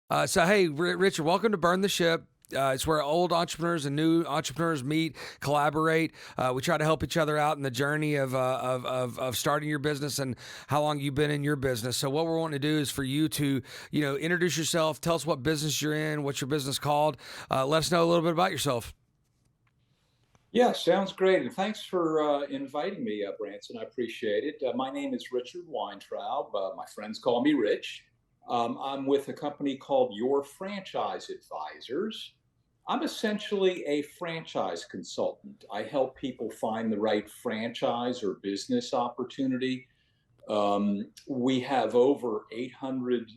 Hey, Richard, welcome to Burn the Ship. It's where old entrepreneurs and new entrepreneurs meet, collaborate. We try to help each other out in the journey of starting your business and how long you've been in your business. So what we're wanting to do is for you to, introduce yourself, tell us what business you're in, what's your business called. Let us know a little bit about yourself. Yeah, sounds great. And thanks for inviting me, Branson. I appreciate it. My name is Richard Weintraub. My friends call me Rich. I'm with a company called Your Franchise Advisors. I'm essentially a franchise consultant. I help people find the right franchise or business opportunity. We have over 800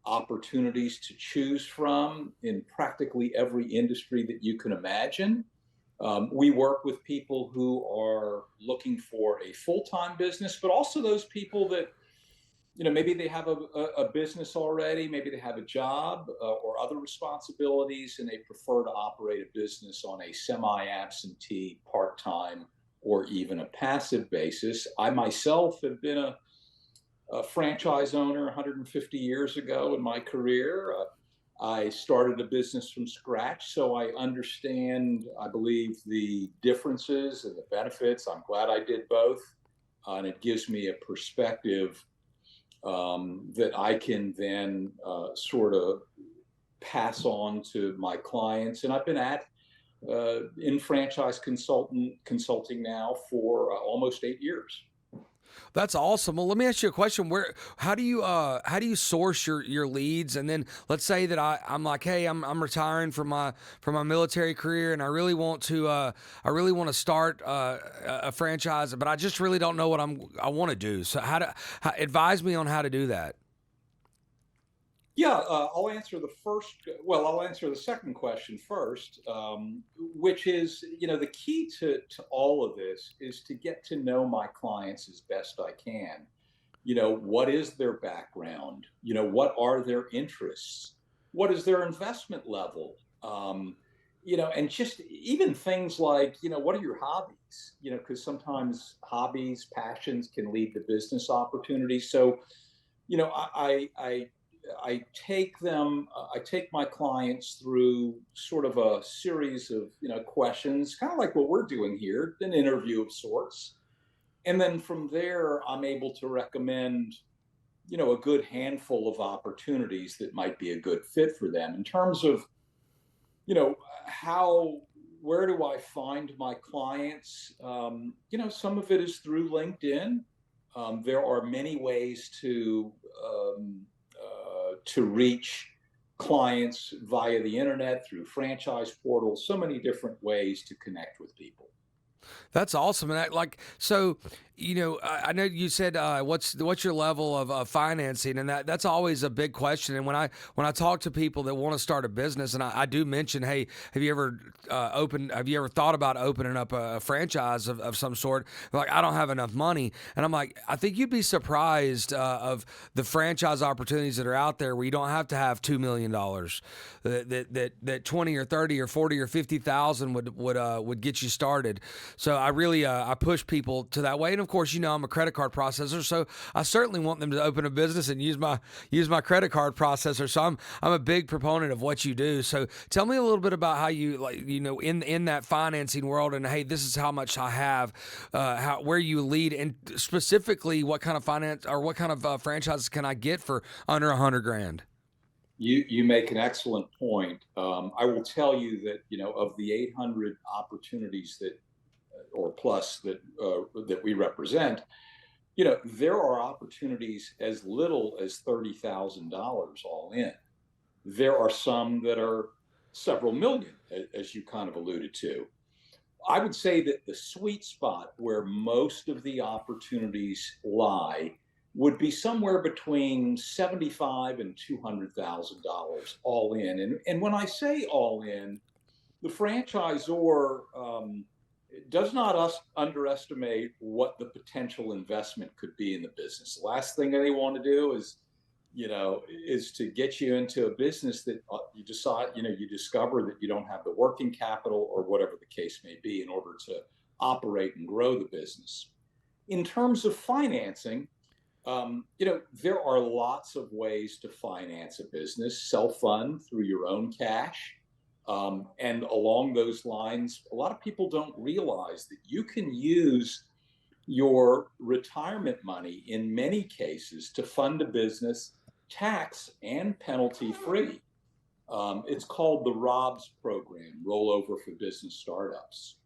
opportunities to choose from in practically every industry that you can imagine. We work with people who are looking for a full-time business, but also those people that, maybe they have a business already, maybe they have a job or other responsibilities, and they prefer to operate a business on a semi-absentee, part-time, or even a passive basis. I myself have been a franchise owner 150 years ago in my career. I started a business from scratch, so I understand, I believe, the differences and the benefits. I'm glad I did both. And it gives me a perspective that I can then sort of pass on to my clients. And I've been in franchise consulting now for almost 8 years. That's awesome. Well, let me ask you a question. How do you source your leads? And then let's say that I'm like, hey, I'm retiring from my military career, and I really want to start a franchise, but I just really don't know what I want to do. So advise me on how to do that. Yeah, I'll answer the second question first, which is, the key to all of this is to get to know my clients as best I can. What is their background? What are their interests? What is their investment level? And just even things like, what are your hobbies? Because sometimes hobbies, passions can lead to business opportunities. So, I take my clients through sort of a series of questions, kind of like what we're doing here, an interview of sorts, and then from there I'm able to recommend a good handful of opportunities that might be a good fit for them in terms of you know how where do I find my clients. Some of it is through LinkedIn. There are many ways to reach clients via the internet, through franchise portals, so many different ways to connect with people. That's awesome. And I know you said what's your level of financing, and that's always a big question. And when I talk to people that want to start a business, and I do mention, hey, have you ever thought about opening up a franchise of some sort? They're like, I don't have enough money, and I'm like, I think you'd be surprised of the franchise opportunities that are out there where you don't have to have $2 million. That 20 or 30 or 40 or 50,000 would get you started. So I really I push people to that way, and of course, I'm a credit card processor, so I certainly want them to open a business and use my credit card processor. So I'm a big proponent of what you do. So tell me a little bit about how you in that financing world, and hey, this is how much I have, where you lead, and specifically what kind of finance or what kind of franchises can I get for under 100 grand. You make an excellent point. I will tell you that of the 800 opportunities that or plus that we represent, there are opportunities as little as $30,000 all in. There are some that are several million, as you kind of alluded to. I would say that the sweet spot where most of the opportunities lie would be somewhere between 75 and $200,000 all in. And when I say all in, the franchisor does not underestimate what the potential investment could be in the business. The last thing they want to do is to get you into a business that you discover that you don't have the working capital or whatever the case may be in order to operate and grow the business. In terms of financing, There are lots of ways to finance a business, self-fund through your own cash. And along those lines, a lot of people don't realize that you can use your retirement money in many cases to fund a business tax and penalty free. It's called the ROBS program, Rollover for Business Startups.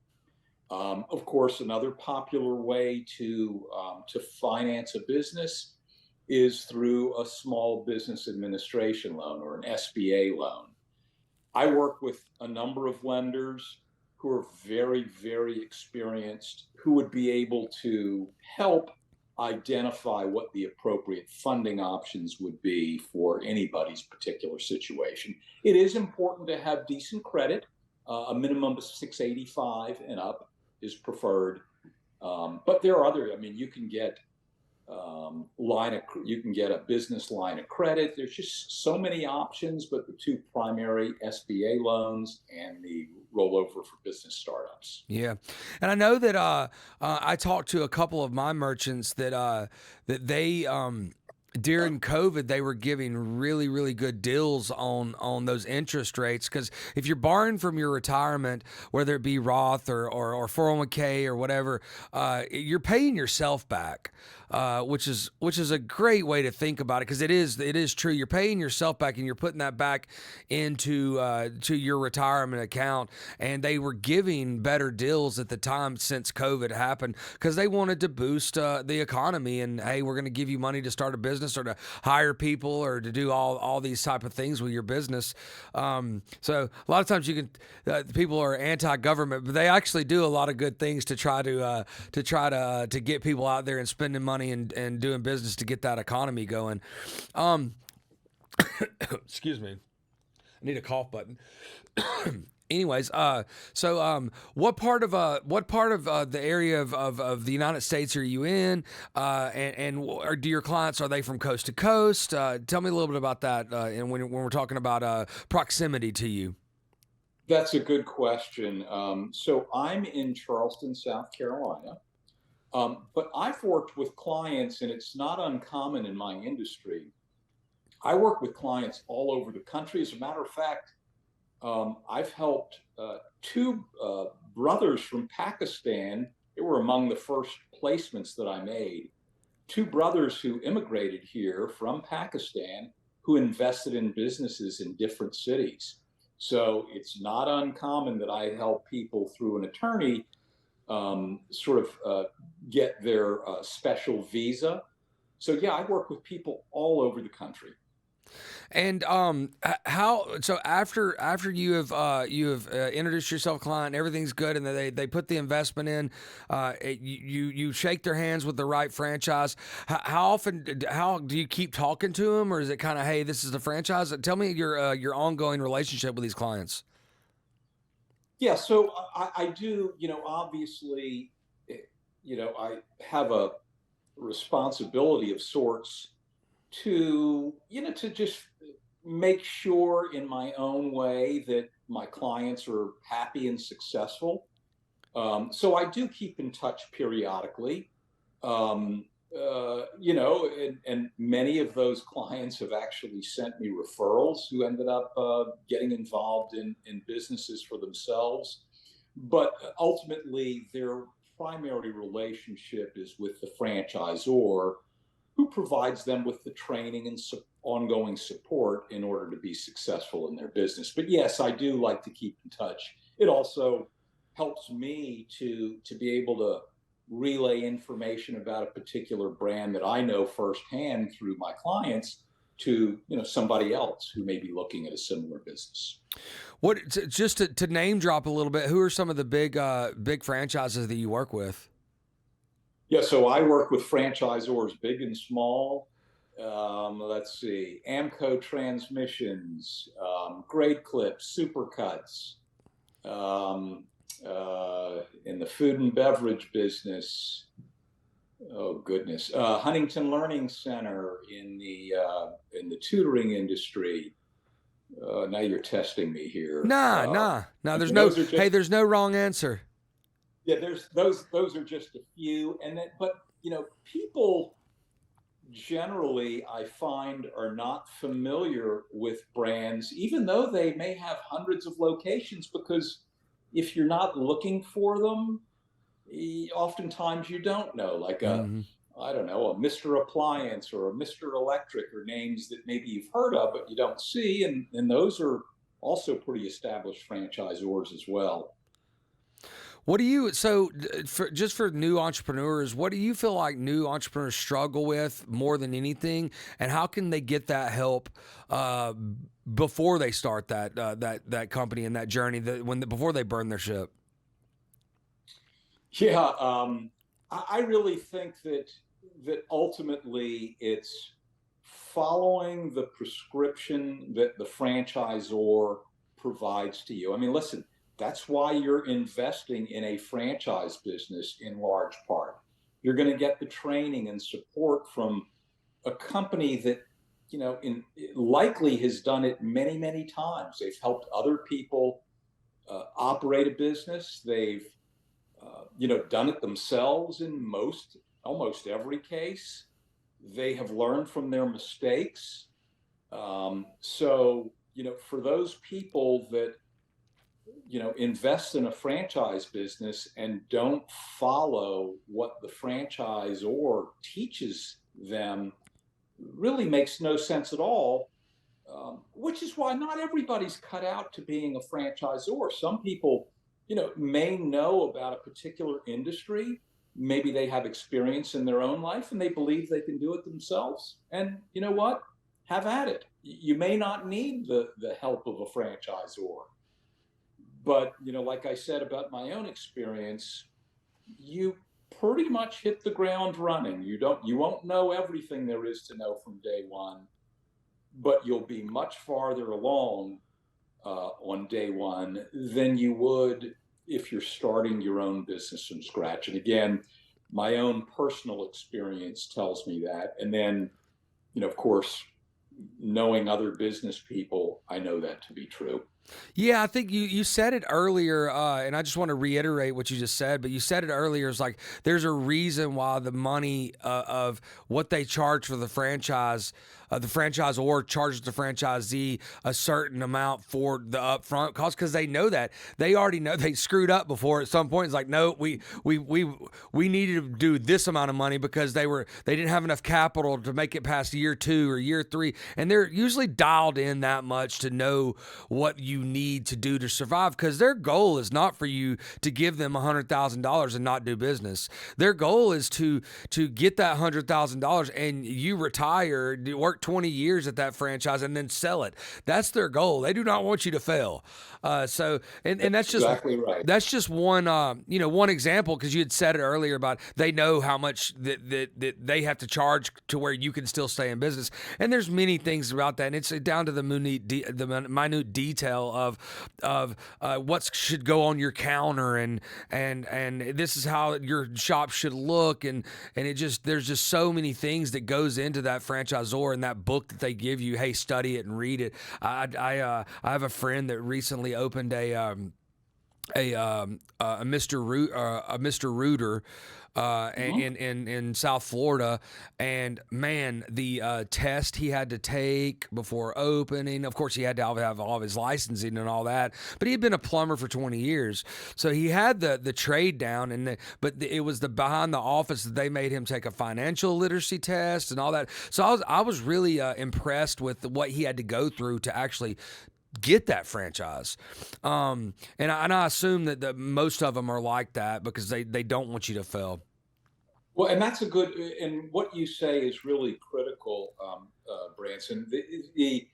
Of course, another popular way to finance a business is through a small business administration loan or an SBA loan. I work with a number of lenders who are very, very experienced, who would be able to help identify what the appropriate funding options would be for anybody's particular situation. It is important to have decent credit. A minimum of 685 and up is preferred. But there are other, I mean, you can get you can get a business line of credit. There's just so many options, but the two primary, SBA loans and the rollover for business startups. Yeah, and I know that I talked to a couple of my merchants that they during COVID they were giving really really good deals on those interest rates, because if you're borrowing from your retirement, whether it be Roth or 401k or whatever, you're paying yourself back. Which is a great way to think about it, because it is true. You're paying yourself back, and you're putting that back into to your retirement account. And they were giving better deals at the time since COVID happened, because they wanted to boost the economy. And hey, we're going to give you money to start a business or to hire people or to do all these type of things with your business. So a lot of times you can people are anti-government, but they actually do a lot of good things to try to get people out there and spending money and doing business to get that economy going. Excuse me. I need a cough button. Anyways, what part of the area of the United States are you in? Or do your clients, are they from coast to coast? Tell me a little bit about that. And when we're talking about proximity to you. That's a good question. So I'm in Charleston, South Carolina. But I've worked with clients, and it's not uncommon in my industry. I work with clients all over the country. As a matter of fact, I've helped two brothers from Pakistan. They were among the first placements that I made. Two brothers who immigrated here from Pakistan who invested in businesses in different cities. So it's not uncommon that I help people through an attorney get their special visa. So yeah, I work with people all over the country. And so after you have introduced yourself, client, everything's good, and they put the investment in, you shake their hands with the right franchise. How do you keep talking to them, or is it kind of, hey, this is the franchise? Tell me your ongoing relationship with these clients. Yeah, so I do, obviously, I have a responsibility of sorts to just make sure in my own way that my clients are happy and successful. So I do keep in touch periodically. And many of those clients have actually sent me referrals who ended up getting involved in businesses for themselves. But ultimately, their primary relationship is with the franchisor, who provides them with the training and ongoing support in order to be successful in their business. But yes, I do like to keep in touch. It also helps me to be able to relay information about a particular brand that I know firsthand through my clients to somebody else who may be looking at a similar business. What, just to name drop a little bit, who are some of the big franchises that you work with? Yeah, so I work with franchisors big and small. Let's see, Amco Transmissions, Great Clips, Supercuts, in the food and beverage business. Oh goodness, Huntington Learning Center in the tutoring industry. Now you're testing me here. Nah. There's no. Hey, there's no wrong answer. Yeah, there's those are just a few, and then but people generally I find are not familiar with brands, even though they may have hundreds of locations, because if you're not looking for them, oftentimes you don't know. Like Hmm. I don't know, a Mr. Appliance or a Mr. Electric, or names that maybe you've heard of but you don't see, and those are also pretty established franchisors as well. What do you so for just for new entrepreneurs? What do you feel like new entrepreneurs struggle with more than anything, and how can they get that help uh, before they start that company and that journey before they burn their ship? Yeah, I really think that ultimately it's following the prescription that the franchisor provides to you. I mean, listen, that's why you're investing in a franchise business in large part. You're going to get the training and support from a company that, in likely has done it many, many times. They've helped other people operate a business. They've done it themselves in almost every case. They have learned from their mistakes. So, for those people that, invest in a franchise business and don't follow what the franchisor teaches them, really makes no sense at all. Which is why not everybody's cut out to being a franchisor. Some people, may know about a particular industry. Maybe they have experience in their own life and they believe they can do it themselves. And you know what? Have at it. You may not need the help of a franchisor. But, like I said about my own experience, you pretty much hit the ground running. You won't know everything there is to know from day one, but you'll be much farther along on day one than you would if you're starting your own business from scratch. And again, my own personal experience tells me that. And then, of course, knowing other business people, I know that to be true. Yeah, I think you said it earlier, and I just want to reiterate what you just said. But you said it earlier. It's like there's a reason why the money of what they charge for the franchisor charges the franchisee a certain amount for the upfront cost because they know that they already know they screwed up before at some point. It's like no, we needed to do this amount of money because they didn't have enough capital to make it past year 2 or year 3, and they're usually dialed in that much to know what you need to do to survive because their goal is not for you to give them $100,000 and not do business. Their goal is to get that $100,000 and you retire, work 20 years at that franchise and then sell it. That's their goal. They do not want you to fail. And That's exactly right. that's just one one example because you had said it earlier about they know how much that they have to charge to where you can still stay in business. And there's many things about that, and it's down to the minute detail of what should go on your counter and this is how your shop should look and it just there's just so many things that goes into that franchisor and that book that they give you. Hey, study it and read it. I have a friend that recently opened a Mr. Rooter Mhm. in South Florida, and man, the test he had to take before opening. Of course, he had to have all of his licensing and all that, but he had been a plumber for 20 years, so he had the trade down. It was the behind the office that they made him take a financial literacy test and all that. So I was really impressed with what he had to go through to actually get that franchise. And I assume that most of them are like that because they don't want you to fail. Well, and that's a good, and what you say is really critical, Branson. The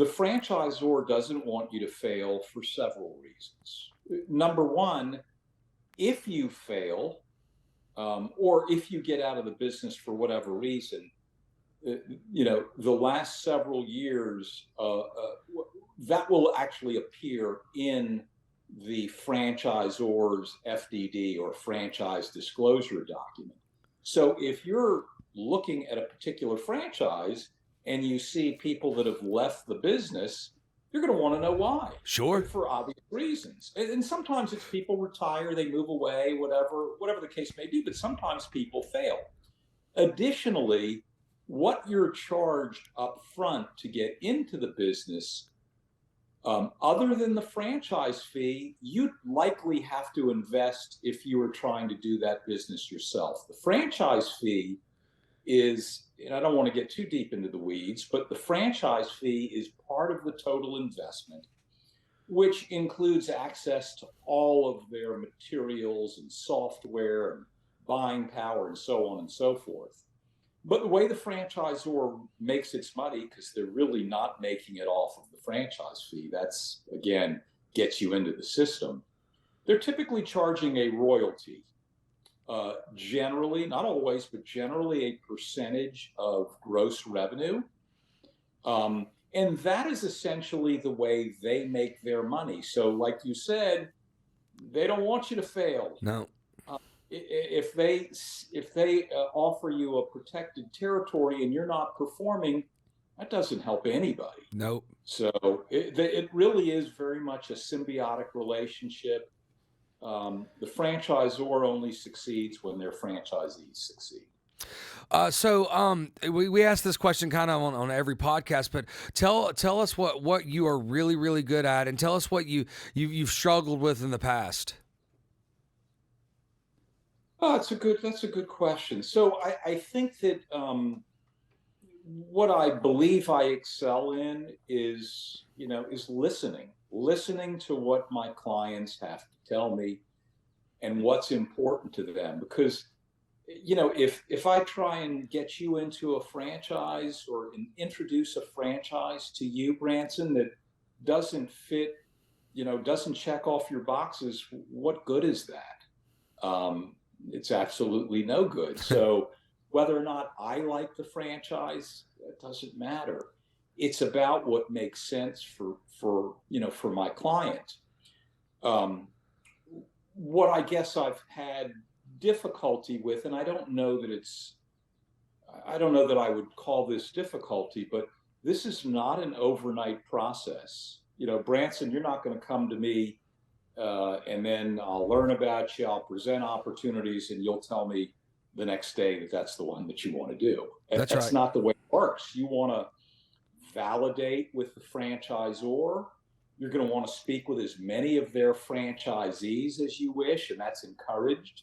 franchisor doesn't want you to fail for several reasons. Number one, if you fail, or if you get out of the business for whatever reason, the last several years, that will actually appear in the franchisor's FDD, or franchise disclosure document. So if you're looking at a particular franchise and you see people that have left the business, you're going to want to know why, Sure. for obvious reasons. And sometimes it's people retire, they move away, whatever the case may be, but sometimes people fail. Additionally, what you're charged up front to get into the business, other than the franchise fee, you'd likely have to invest if you were trying to do that business yourself. The franchise fee is, and I don't want to get too deep into the weeds, but the franchise fee is part of the total investment, which includes access to all of their materials and software and buying power and so on and so forth. But the way the franchisor makes its money, because they're really not making it off of the franchise fee, that's again gets you into the system. They're typically charging a royalty, generally, not always, but generally a percentage of gross revenue. And that is essentially the way they make their money. So, like you said, they don't want you to fail. No. If they offer you a protected territory and you're not performing, that doesn't help anybody. Nope. So it really is very much a symbiotic relationship. The franchisor only succeeds when their franchisees succeed. We ask this question kind of on every podcast, but tell us what you are really, really good at, and tell us what you've struggled with in the past. Oh, that's a good question. So I think that what I believe I excel in is listening to what my clients have to tell me and what's important to them. Because if I try and get you into a franchise or introduce a franchise to you, Branson, that doesn't fit, doesn't check off your boxes, what good is that? It's absolutely no good. So whether or not I like the franchise, it doesn't matter. It's about what makes sense for my client. What I guess I've had difficulty with, and I don't know that I would call this difficulty, but this is not an overnight process. Branson, you're not going to come to me and then I'll learn about you, I'll present opportunities, and you'll tell me the next day that that's the one that you want to do. That's right. Not the way it works. You want to validate with the franchisor. You're going to want to speak with as many of their franchisees as you wish, and that's encouraged,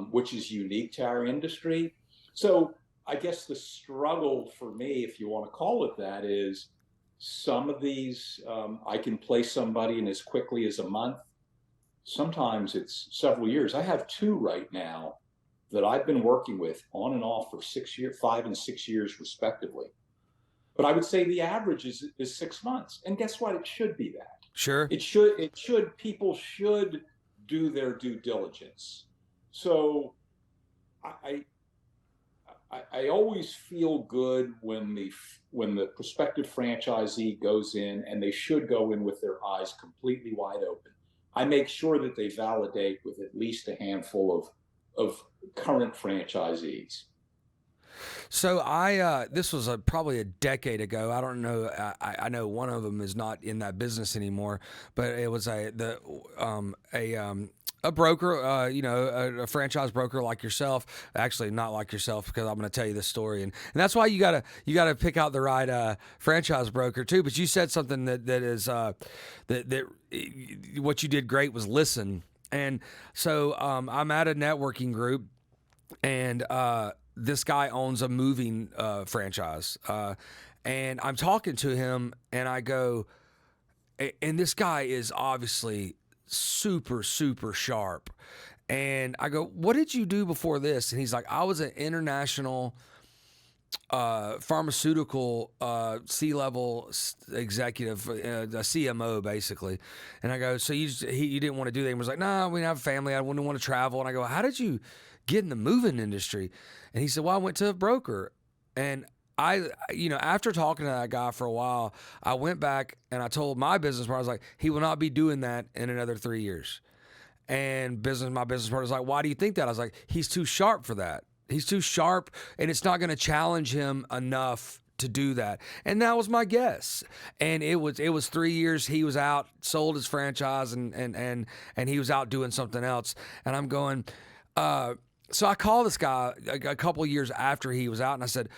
which is unique to our industry. So I guess the struggle for me, if you want to call it that, is some of these, I can place somebody in as quickly as a month. Sometimes it's several years. I have two right now that I've been working with on and off for 5 and 6 years respectively. But I would say the average is 6 months. And guess what? It should be that. Sure. People should do their due diligence. So I always feel good when the prospective franchisee goes in, and they should go in with their eyes completely wide open. I make sure that they validate with at least a handful of current franchisees. So this was probably a decade ago. I don't know. I know one of them is not in that business anymore, but it was a broker, a franchise broker like yourself. Actually, not like yourself, because I'm going to tell you this story, and that's why you gotta pick out the right franchise broker too. But you said something that is that what you did great was listen. And so I'm at a networking group, and this guy owns a moving franchise, and I'm talking to him, and I go, and this guy is obviously super, super sharp. And I go, what did you do before this? And he's like, I was an international pharmaceutical C-level executive, a CMO basically. And I go, so you didn't want to do that? He was like, nah, we have a family. I wouldn't want to travel. And I go, how did you get in the moving industry? And he said, well, I went to a broker. And after talking to that guy for a while, I went back and I told my business partner, I was like, he will not be doing that in another 3 years. And my business partner was like, why do you think that? I was like, he's too sharp for that. He's too sharp, and it's not going to challenge him enough to do that. And that was my guess. And it was 3 years. He was out, sold his franchise, and he was out doing something else. And I'm going, So I called this guy a couple of years after he was out, and I said,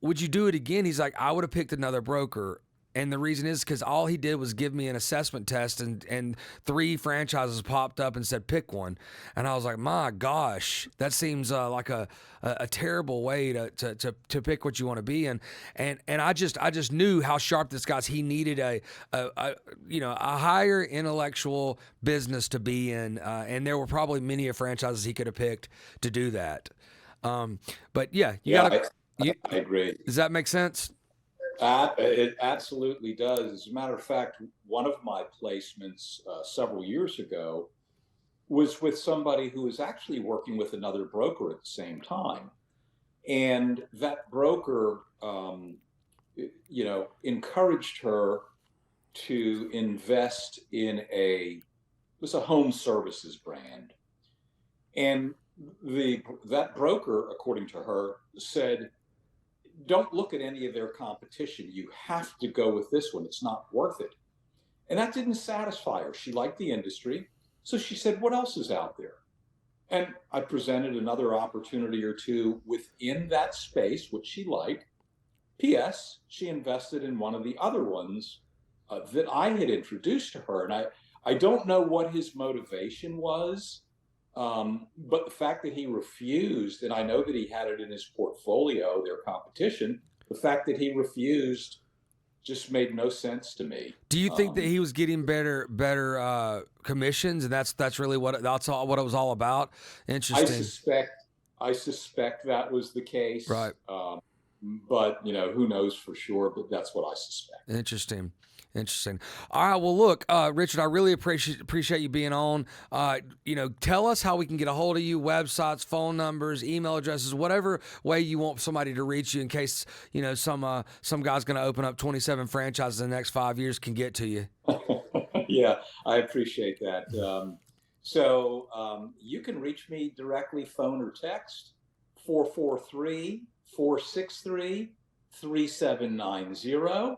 would you do it again? He's like, I would have picked another broker. And the reason is because all he did was give me an assessment test, and 3 franchises popped up and said pick one, and I was like, my gosh, that seems like a terrible way to pick what you want to be in, and I just knew how sharp this guy's. He needed a higher intellectual business to be in, and there were probably many franchises he could have picked to do that. But yeah, you Yeah, gotta. I agree. Does that make sense? It absolutely does. As a matter of fact, one of my placements several years ago was with somebody who was actually working with another broker at the same time. And that broker, encouraged her to invest in it was a home services brand. And that broker, according to her, said, don't look at any of their competition. You have to go with this one. It's not worth it. And that didn't satisfy her. She liked the industry. So she said, what else is out there? And I presented another opportunity or two within that space, which she liked. P.S. She invested in one of the other ones that I had introduced to her. And I don't know what his motivation was. But the fact that he refused, and I know that he had it in his portfolio, their competition, the fact that he refused just made no sense to me. Do you think that he was getting better commissions, and that's really what it was all about? Interesting. I suspect that was the case. Right. But who knows for sure? But that's what I suspect. Interesting. All right. Well, look, Richard, I really appreciate you being on. Tell us how we can get a hold of you: websites, phone numbers, email addresses, whatever way you want somebody to reach you, in case some guy's going to open up 27 franchises in the next 5 years can get to you. Yeah, I appreciate that. So you can reach me directly, phone or text, 443-463-3790.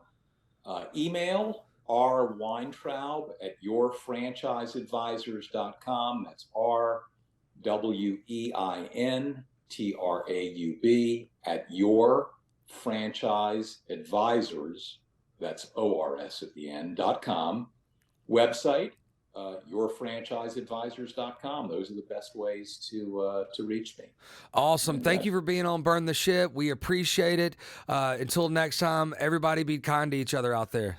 Email rweintraub@yourfranchiseadvisors.com. That's RWEINTRAUB @yourfranchiseadvisors. That's ORS at the end.com. Website, yourfranchiseadvisors.com. Those are the best ways to reach me. Awesome. Thank you for being on Burn the Ship. We appreciate it. Until next time, everybody be kind to each other out there.